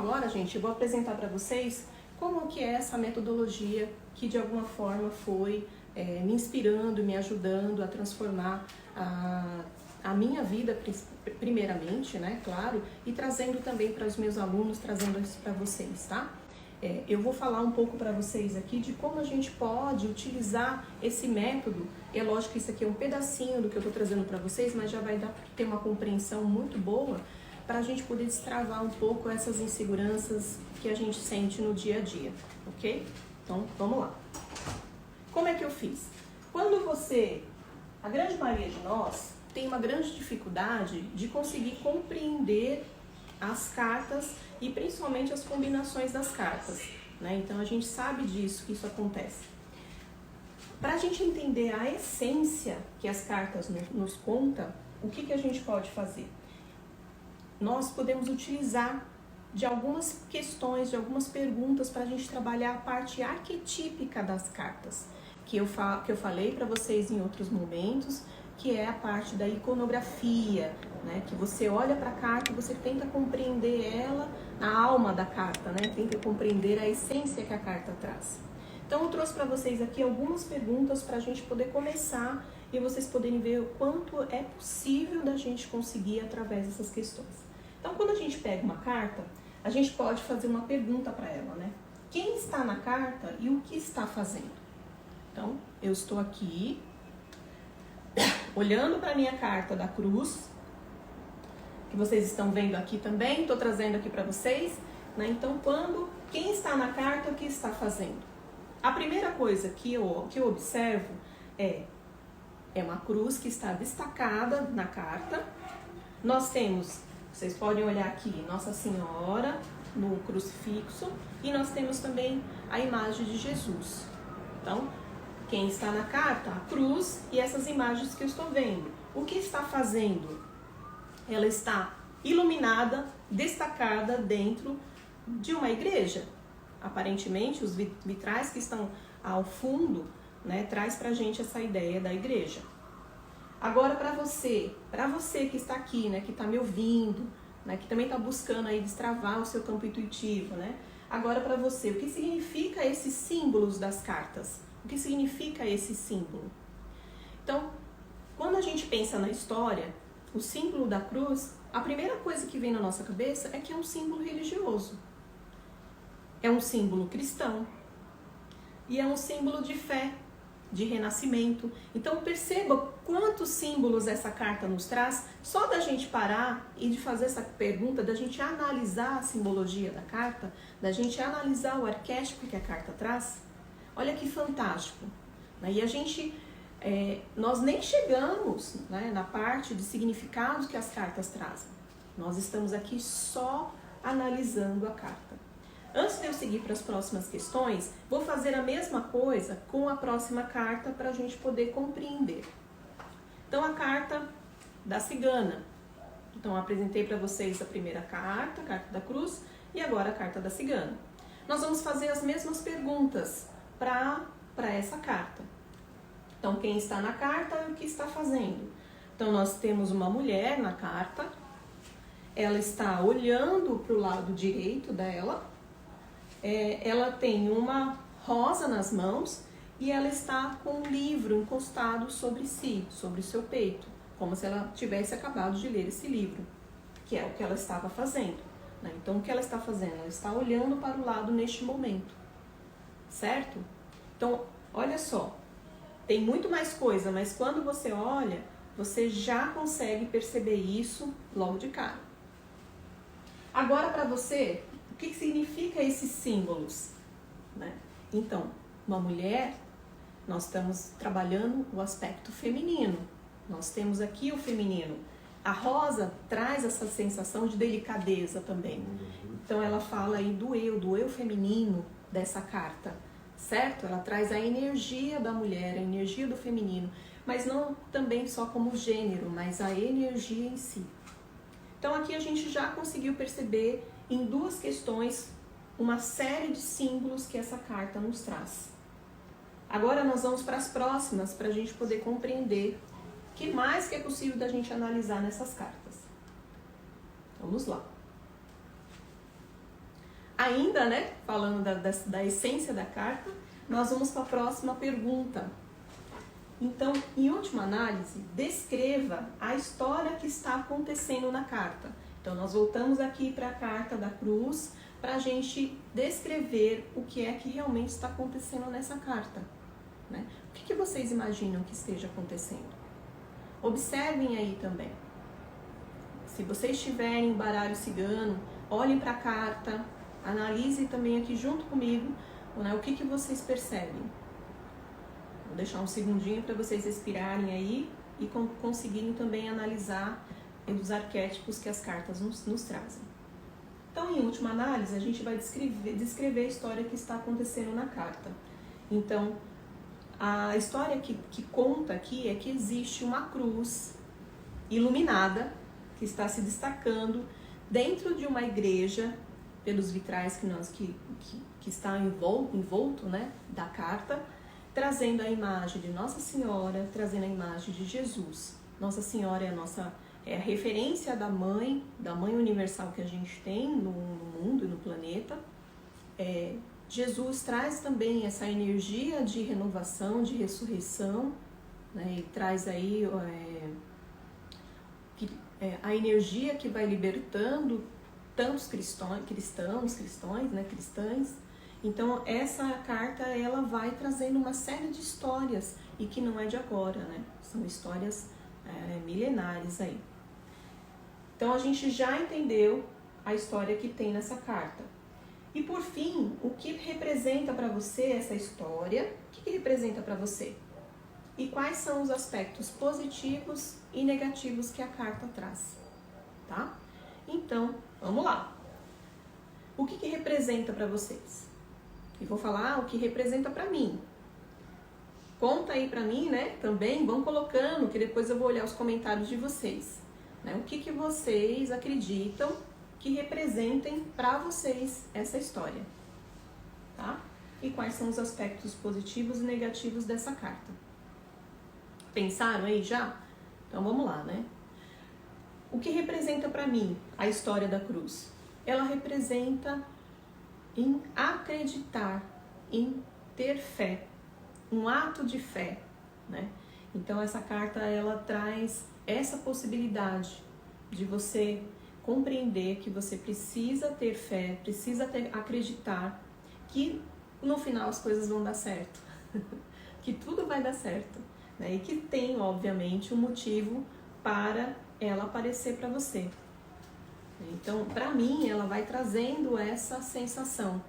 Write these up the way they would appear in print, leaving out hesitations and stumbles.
agora, gente, eu vou apresentar para vocês como que é essa metodologia que de alguma forma foi me inspirando, me ajudando a transformar a minha vida primeiramente, né, claro, e trazendo também para os meus alunos, trazendo isso para vocês, tá? Eu vou falar um pouco para vocês aqui de como a gente pode utilizar esse método. É lógico que isso aqui é um pedacinho do que eu estou trazendo para vocês, mas já vai dar para ter uma compreensão muito boa para a gente poder destravar um pouco essas inseguranças que a gente sente no dia a dia, ok? Então, vamos lá. Como é que eu fiz? A grande maioria de nós tem uma grande dificuldade de conseguir compreender as cartas e principalmente as combinações das cartas, né? Então a gente sabe disso, que isso acontece. Para a gente entender a essência que as cartas nos contam, o que a gente pode fazer? Nós podemos utilizar de algumas questões, de algumas perguntas para a gente trabalhar a parte arquetípica das cartas, que eu falei para vocês em outros momentos, que é a parte da iconografia, né? Que você olha para a carta e você tenta compreender ela, a alma da carta, né? Tenta compreender a essência que a carta traz. Então eu trouxe para vocês aqui algumas perguntas para a gente poder começar e vocês poderem ver o quanto é possível da gente conseguir através dessas questões. Então quando a gente pega uma carta, a gente pode fazer uma pergunta para ela, né? Quem está na carta e o que está fazendo? Então eu estou aqui olhando para a minha carta da cruz, que vocês estão vendo aqui também, estou trazendo aqui para vocês, né? Então, quem está na carta, o que está fazendo? A primeira coisa que eu observo é uma cruz que está destacada na carta. Nós temos, vocês podem olhar aqui, Nossa Senhora no crucifixo, e nós temos também a imagem de Jesus. Então, quem está na carta? A cruz e essas imagens que eu estou vendo. O que está fazendo? Ela está iluminada, destacada dentro de uma igreja. Aparentemente, os vitrais que estão ao fundo, né, traz pra gente essa ideia da igreja. Agora, para você que está aqui, né, que está me ouvindo, né, que também está buscando aí destravar o seu campo intuitivo, né? Agora, para você, o que significa esses símbolos das cartas? O que significa esse símbolo? Então, quando a gente pensa na história, o símbolo da cruz, a primeira coisa que vem na nossa cabeça é que é um símbolo religioso. É um símbolo cristão. E é um símbolo de fé, de renascimento. Então perceba quantos símbolos essa carta nos traz. Só da gente parar e de fazer essa pergunta, da gente analisar a simbologia da carta, da gente analisar o arquétipo que a carta traz. Olha que fantástico. E nós nem chegamos, né, na parte de significados que as cartas trazem. Nós estamos aqui só analisando a carta. Antes de eu seguir para as próximas questões, vou fazer a mesma coisa com a próxima carta para a gente poder compreender. Então, a carta da cigana. Então, eu apresentei para vocês a primeira carta, a carta da cruz, e agora a carta da cigana. Nós vamos fazer as mesmas perguntas para essa carta. Então, quem está na carta e o que está fazendo? Então, nós temos uma mulher na carta, ela está olhando para o lado direito dela, ela tem uma rosa nas mãos e ela está com um livro encostado sobre si, sobre o seu peito, como se ela tivesse acabado de ler esse livro, que é o que ela estava fazendo, né? Então, o que ela está fazendo? Ela está olhando para o lado neste momento, certo? Então, olha só, tem muito mais coisa, mas quando você olha, você já consegue perceber isso logo de cara. Agora, para você, o que significa esses símbolos, né? Então, uma mulher, nós estamos trabalhando o aspecto feminino. Nós temos aqui o feminino. A rosa traz essa sensação de delicadeza também. Então, ela fala aí do eu feminino dessa carta, certo? Ela traz a energia da mulher, a energia do feminino, mas não também só como gênero, mas a energia em si. Então, aqui a gente já conseguiu perceber em duas questões uma série de símbolos que essa carta nos traz. Agora nós vamos para as próximas, para a gente poder compreender o que mais que é possível da gente analisar nessas cartas. Vamos lá. ainda, né, falando da essência da carta, nós vamos para a próxima pergunta. Então, em última análise, descreva a história que está acontecendo na carta. Então, nós voltamos aqui para a carta da cruz, para a gente descrever o que é que realmente está acontecendo nessa carta, né? O que vocês imaginam que esteja acontecendo? Observem aí também. Se vocês tiverem um baralho cigano, olhem para a carta, analisem também aqui junto comigo, né, o que vocês percebem. Vou deixar um segundinho para vocês respirarem aí e conseguirem também analisar os arquétipos que as cartas nos trazem. Então, em última análise, a gente vai descrever a história que está acontecendo na carta. Então, a história que conta aqui é que existe uma cruz iluminada que está se destacando dentro de uma igreja, pelos vitrais que está envolto, né, da carta, trazendo a imagem de Nossa Senhora, trazendo a imagem de Jesus. Nossa Senhora é a referência da mãe universal que a gente tem no mundo e no planeta. Jesus traz também essa energia de renovação, de ressurreição, né? E traz aí a energia que vai libertando tantos cristãos, né? Cristãs. Então, essa carta, ela vai trazendo uma série de histórias, e que não é de agora, né? São histórias milenares aí. Então, a gente já entendeu a história que tem nessa carta. E, por fim, o que representa para você essa história? O que representa para você? E quais são os aspectos positivos e negativos que a carta traz, tá? Então, vamos lá. O que representa para vocês? E vou falar o que representa para mim. Conta aí para mim, né? Também vão colocando, que depois eu vou olhar os comentários de vocês. Né? O que vocês acreditam que representem para vocês essa história, tá? E quais são os aspectos positivos e negativos dessa carta? Pensaram aí já? Então vamos lá, né? O que representa para mim a história da cruz? Ela representa em acreditar, em ter fé, um ato de fé, né? Então essa carta, ela traz essa possibilidade de você compreender que você precisa ter fé, precisa acreditar que no final as coisas vão dar certo, que tudo vai dar certo, né? E que tem, obviamente, um motivo para ela aparecer para você. Então, para mim, ela vai trazendo essa sensação.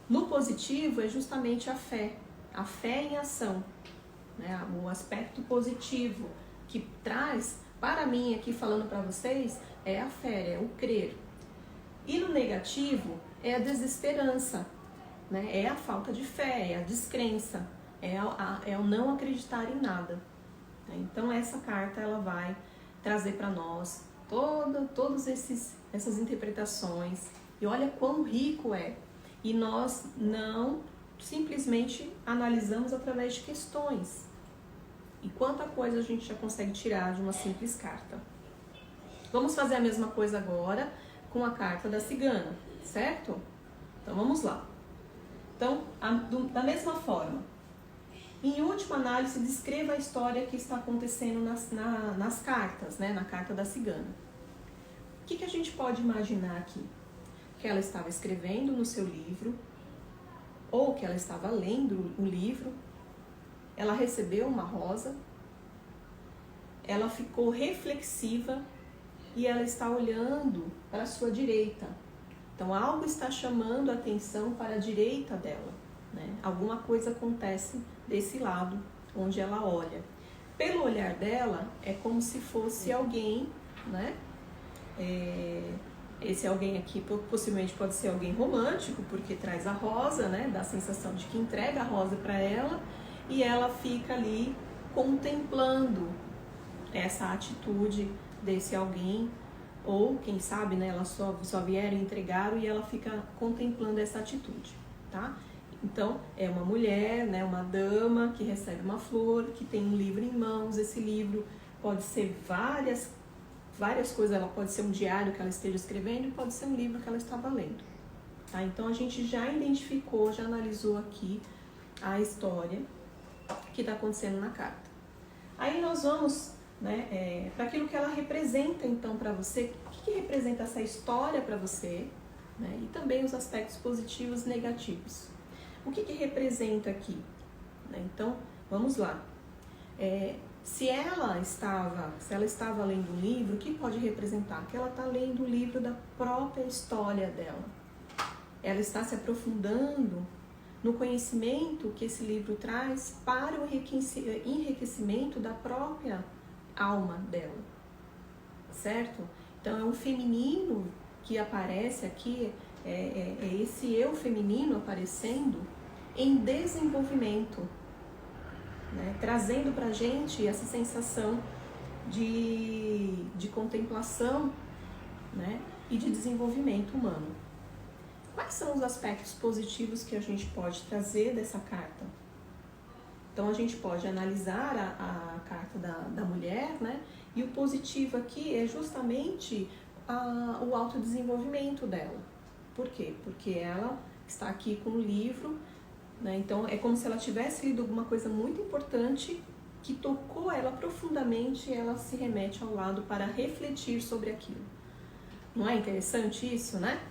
No positivo é justamente a fé em ação, né? O aspecto positivo que traz, para mim, aqui falando para vocês, é a fé, é o crer. E no negativo é a desesperança, né? É a falta de fé, é a descrença, é o não acreditar em nada. Então essa carta, ela vai trazer para nós todas essas interpretações. E olha quão rico é. E nós não simplesmente analisamos através de questões. E quanta coisa a gente já consegue tirar de uma simples carta. Vamos fazer a mesma coisa agora com a carta da cigana, certo? Então vamos lá. Então, da mesma forma, em última análise, descreva a história que está acontecendo nas cartas, né? Na carta da cigana. O que a gente pode imaginar aqui? Que ela estava escrevendo no seu livro, ou que ela estava lendo o livro, ela recebeu uma rosa, ela ficou reflexiva e ela está olhando para a sua direita. Então, algo está chamando a atenção para a direita dela, né? Alguma coisa acontece desse lado onde ela olha. Pelo olhar dela, é como se fosse alguém, né? Esse alguém aqui possivelmente pode ser alguém romântico, porque traz a rosa, né? Dá a sensação de que entrega a rosa para ela, e ela fica ali contemplando essa atitude desse alguém, ou quem sabe, né, elas só vieram e entregaram, e ela fica contemplando essa atitude, tá? Então, é uma mulher, né, uma dama que recebe uma flor, que tem um livro em mãos. Esse livro pode ser várias coisas, ela pode ser um diário que ela esteja escrevendo, e pode ser um livro que ela estava lendo, tá? Então a gente já identificou, já analisou aqui a história que está acontecendo na carta. Aí nós vamos, né, para aquilo que ela representa então para você, o que representa essa história para você, né, e também os aspectos positivos e negativos. O que representa aqui? Né? Então, vamos lá. Se ela estava lendo um livro, o que pode representar? Que ela está lendo o livro da própria história dela. Ela está se aprofundando no conhecimento que esse livro traz para o enriquecimento da própria alma dela, certo? Então é um feminino que aparece aqui, é esse eu feminino aparecendo em desenvolvimento, né? Trazendo pra gente essa sensação de contemplação, né? E de desenvolvimento humano. Quais são os aspectos positivos que a gente pode trazer dessa carta? Então a gente pode analisar a carta da mulher, né? E o positivo aqui é justamente o autodesenvolvimento dela. Por quê? Porque ela está aqui com um livro, né? Então é como se ela tivesse lido alguma coisa muito importante que tocou ela profundamente e ela se remete ao lado para refletir sobre aquilo. Não é interessante isso, né?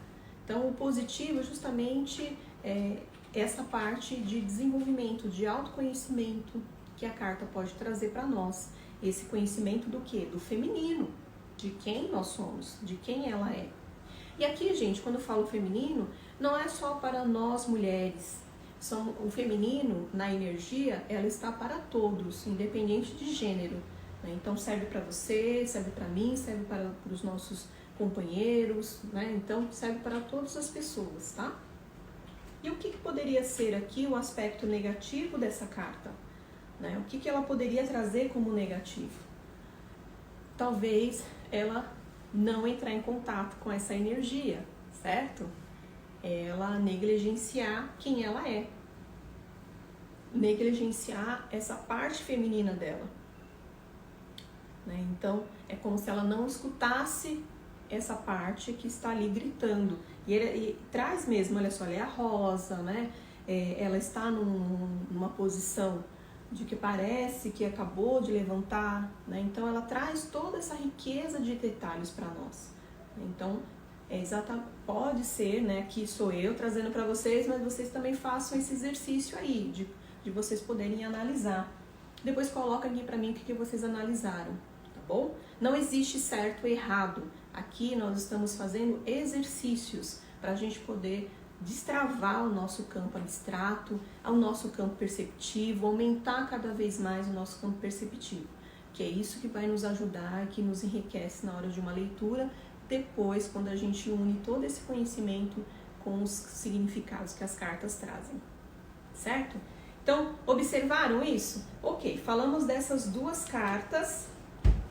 Então, o positivo é justamente essa parte de desenvolvimento, de autoconhecimento que a carta pode trazer para nós. Esse conhecimento do quê? Do feminino, de quem nós somos, de quem ela é. E aqui, gente, quando eu falo feminino, não é só para nós mulheres. O feminino, na energia, ela está para todos, independente de gênero. Né? Então, serve para você, serve para mim, serve para os nossos companheiros, né? Então serve para todas as pessoas, tá? E o que poderia ser aqui o aspecto negativo dessa carta? Né? O que ela poderia trazer como negativo? Talvez ela não entrar em contato com essa energia, certo? Ela negligenciar quem ela é. Negligenciar essa parte feminina dela. Né? Então, é como se ela não escutasse essa parte que está ali gritando. E traz mesmo, olha só, ela é a rosa, né? Ela está numa posição de que parece que acabou de levantar, né? Então ela traz toda essa riqueza de detalhes para nós. Então, pode ser, né, que sou eu trazendo para vocês, mas vocês também façam esse exercício aí, de vocês poderem analisar. Depois coloca aqui para mim o que vocês analisaram, tá bom? Não existe certo ou errado. Aqui nós estamos fazendo exercícios para a gente poder destravar o nosso campo abstrato, o nosso campo perceptivo, aumentar cada vez mais o nosso campo perceptivo, que é isso que vai nos ajudar, que nos enriquece na hora de uma leitura, depois quando a gente une todo esse conhecimento com os significados que as cartas trazem, certo? Então, observaram isso? Ok, falamos dessas duas cartas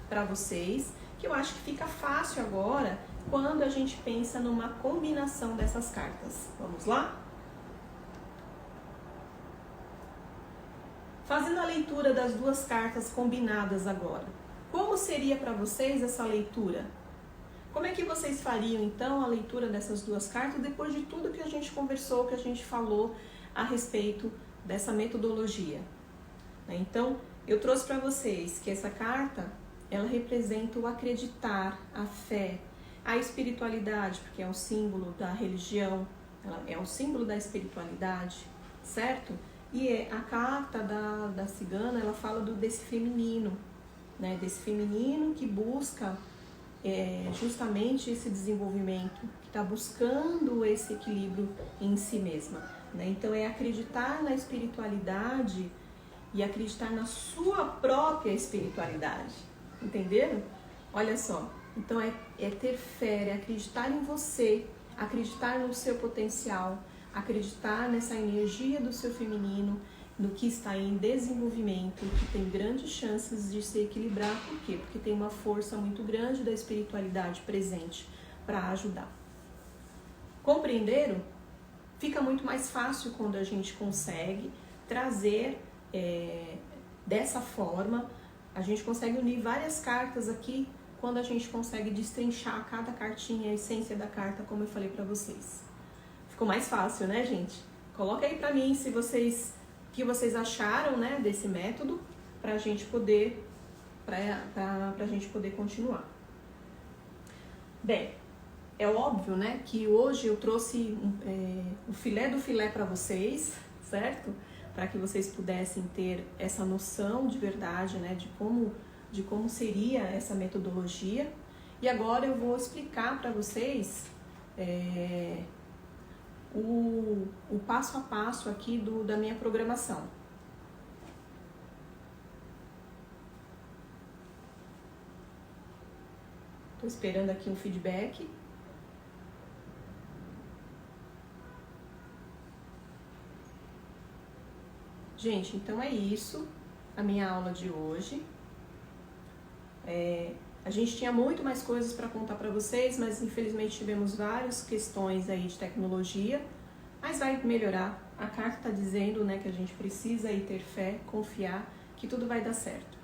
para vocês, que eu acho que fica fácil agora quando a gente pensa numa combinação dessas cartas. Vamos lá? Fazendo a leitura das duas cartas combinadas agora. Como seria para vocês essa leitura? Como é que vocês fariam então a leitura dessas duas cartas depois de tudo que a gente conversou, que a gente falou a respeito dessa metodologia? Então, eu trouxe para vocês que essa carta ela representa o acreditar, a fé, a espiritualidade, porque é o símbolo da religião, ela é o símbolo da espiritualidade, certo? E a carta da cigana, ela fala desse feminino, né? Desse feminino que busca justamente esse desenvolvimento, que está buscando esse equilíbrio em si mesma, né? Então é acreditar na espiritualidade e acreditar na sua própria espiritualidade. Entenderam? Olha só, então é ter fé, é acreditar em você, acreditar no seu potencial, acreditar nessa energia do seu feminino, no que está em desenvolvimento, que tem grandes chances de se equilibrar. Por quê? Porque tem uma força muito grande da espiritualidade presente para ajudar. Compreenderam? Fica muito mais fácil quando a gente consegue trazer dessa forma. A gente consegue unir várias cartas aqui quando a gente consegue destrinchar cada cartinha, a essência da carta, como eu falei para vocês. Ficou mais fácil, né, gente? Coloca aí pra mim se vocês, o que vocês acharam, né, desse método, pra gente poder, pra gente poder continuar. Bem, é óbvio, né, que hoje eu trouxe o filé do filé para vocês, certo? Para que vocês pudessem ter essa noção de verdade, né, de como seria essa metodologia. E agora eu vou explicar para vocês o passo a passo aqui da minha programação. Estou esperando aqui um feedback. Gente, então é isso, a minha aula de hoje. A gente tinha muito mais coisas para contar para vocês, mas infelizmente tivemos várias questões aí de tecnologia, mas vai melhorar. A carta está dizendo, né, que a gente precisa aí ter fé, confiar, que tudo vai dar certo.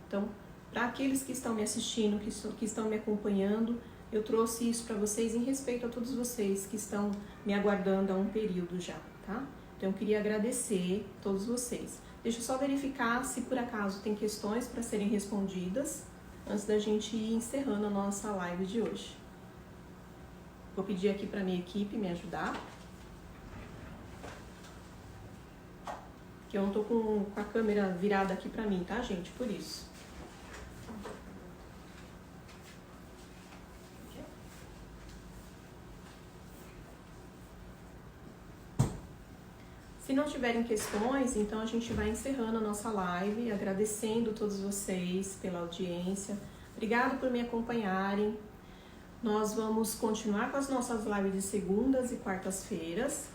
Então, para aqueles que estão me assistindo, que estão me acompanhando, eu trouxe isso para vocês em respeito a todos vocês que estão me aguardando há um período já, tá? Então, eu queria agradecer a todos vocês. Deixa eu só verificar se por acaso tem questões para serem respondidas antes da gente ir encerrando a nossa live de hoje. Vou pedir aqui para minha equipe me ajudar. Que eu não tô com a câmera virada aqui para mim, tá, gente? Por isso. Se não tiverem questões, então a gente vai encerrando a nossa live, agradecendo todos vocês pela audiência. Obrigado por me acompanharem. Nós vamos continuar com as nossas lives de segundas e quartas-feiras.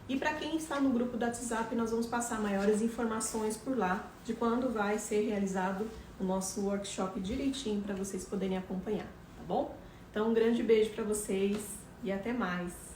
E para quem está no grupo do WhatsApp, nós vamos passar maiores informações por lá de quando vai ser realizado o nosso workshop direitinho para vocês poderem acompanhar, tá bom? Então, um grande beijo para vocês e até mais!